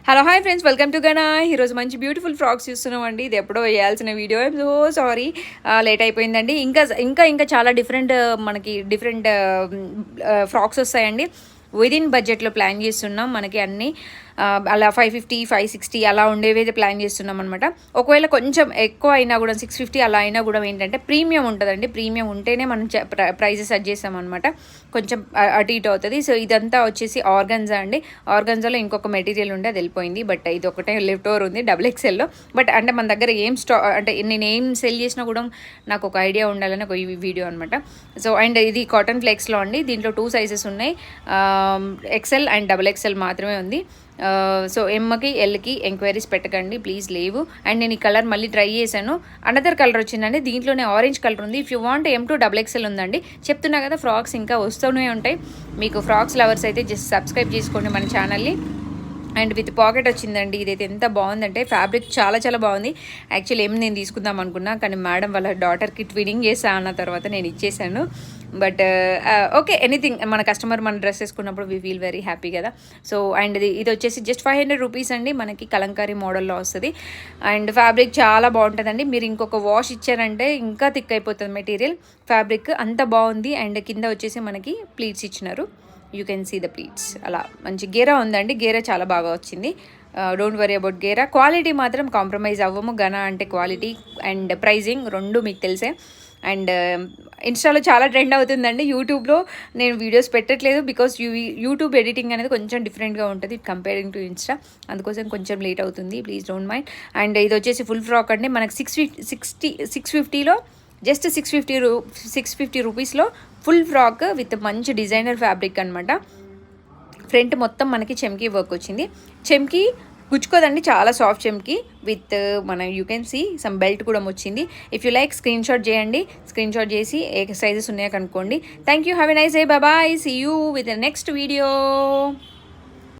Hello hi friends, welcome to Gana. ఈరోజు మంచి beautiful frocks చూస్తున్నామండి. ఇది ఎప్పుడో వేయాల్సిన వీడియో. ఐఎమ్ సో సారీ, లేట్ అయిపోయిందండి. ఇంకా ఇంకా ఇంకా చాలా మనకి డిఫరెంట్ ఫ్రాక్స్ వస్తాయండి. విదిన్ బడ్జెట్లో ప్లాన్ చేస్తున్నాం. మనకి అన్నీ అలా 550, 560 అలా ఉండేవైతే ప్లాన్ చేస్తున్నాం అనమాట. ఒకవేళ కొంచెం ఎక్కువ అయినా కూడా 650 అలా అయినా కూడా ఏంటంటే ప్రీమియం ఉంటుందండి. ప్రీమియం ఉంటేనే మనం ప్రైజెస్ సెట్ చేస్తామన్నమాట. కొంచెం అటు ఇటు అవుతుంది. సో ఇదంతా వచ్చేసి ఆర్గన్జా అండి. ఆర్గన్జాలో ఇంకొక మెటీరియల్ ఉండే అది వెళ్ళిపోయింది. బట్ ఇది ఒకటే లెఫ్ట్ ఓవర్ ఉంది XXLలో. బట్ అంటే మన దగ్గర ఏం అంటే నేను ఏం సెల్ చేసినా కూడా నాకు ఒక ఐడియా ఉండాలని ఒక వీడియో అనమాట. సో అండ్ ఇది కాటన్ ఫ్లెక్స్లో అండి. దీంట్లో 2 సైజెస్ ఉన్నాయి. XL అండ్ XXL మాత్రమే ఉంది. సో ఎమ్కి ఎల్కి ఎంక్వైరీస్ పెట్టకండి ప్లీజ్, లేవు. అండ్ నేను ఈ కలర్ మళ్ళీ ట్రై చేశాను. అనదర్ కలర్ వచ్చిందండి. దీంట్లోనే ఆరెంజ్ కలర్ ఉంది. If you want M2 XXL ఉందండి. చెప్తున్నా కదా, ఫ్రాక్స్ ఇంకా వస్తూనే ఉంటాయి. మీకు ఫ్రాక్స్ లవర్స్ అయితే జస్ట్ సబ్స్క్రైబ్ చేసుకోండి మన ఛానల్ని. అండ్ విత్ పాకెట్ వచ్చిందండి. ఇదైతే ఎంత బాగుందంటే ఫ్యాబ్రిక్ చాలా చాలా బాగుంది. యాక్చువల్లీ నేను తీసుకుందాం అనుకున్నా, కానీ మేడం వాళ్ళ డాటర్కి ట్వినింగ్ చేసా అన్న తర్వాత నేను ఇచ్చేసాను. బట్ ఓకే, ఎనీథింగ్ మన కస్టమర్ మన డ్రెస్ వేసుకున్నప్పుడు వీ ఫీల్ వెరీ హ్యాపీ కదా. సో అండ్ ఇది వచ్చేసి జస్ట్ 500 రూపీస్ అండి. మనకి కలంకారీ మోడల్లో వస్తుంది. అండ్ ఫ్యాబ్రిక్ చాలా బాగుంటుందండి. మీరు ఇంకొక వాష్ ఇచ్చారంటే ఇంకా థిక్ అయిపోతుంది మెటీరియల్. ఫ్యాబ్రిక్ అంత బాగుంది. అండ్ కింద వచ్చేసి మనకి ప్లీట్స్ ఇచ్చినారు. You can see the pleats. అలా మంచి గేరా ఉందండి. గేరా చాలా బాగా వచ్చింది. డోంట్ వరీ అబౌట్ గేరా. క్వాలిటీ మాత్రం కాంప్రమైజ్ అవ్వము. గనా అంటే క్వాలిటీ అండ్ ప్రైజింగ్ రెండు మీకు తెలిసే. అండ్ ఇన్స్టాలో చాలా ట్రెండ్ అవుతుందండి. యూట్యూబ్లో నేను వీడియోస్ పెట్టట్లేదు బికాస్ యూట్యూబ్ ఎడిటింగ్ అనేది కొంచెం డిఫరెంట్గా ఉంటుంది కంపేరింగ్ టు ఇన్స్టా. అందుకోసం కొంచెం లేట్ అవుతుంది, ప్లీజ్ డోంట్ మైండ్. అండ్ ఇది వచ్చేసి ఫుల్ ఫ్రాక్ అండి. మనకి 650లో జస్ట్ 650 రూపీస్లో ఫుల్ ఫ్రాక్ విత్ మంచి డిజైనర్ ఫ్యాబ్రిక్ అనమాట. ఫ్రంట్ మొత్తం మనకి చెమ్కీ వర్క్ వచ్చింది. చెమ్కీ గుచ్చుకోదండి, చాలా సాఫ్ట్ చెమ్కీ విత్ మన you can see some belt కూడా వచ్చింది. If you like screenshot చేయండి. స్క్రీన్ షాట్ చేసి ఏ సైజెస్ ఉన్నాయో కనుక్కోండి. Thank you, have a nice day, bye. See you with the next video.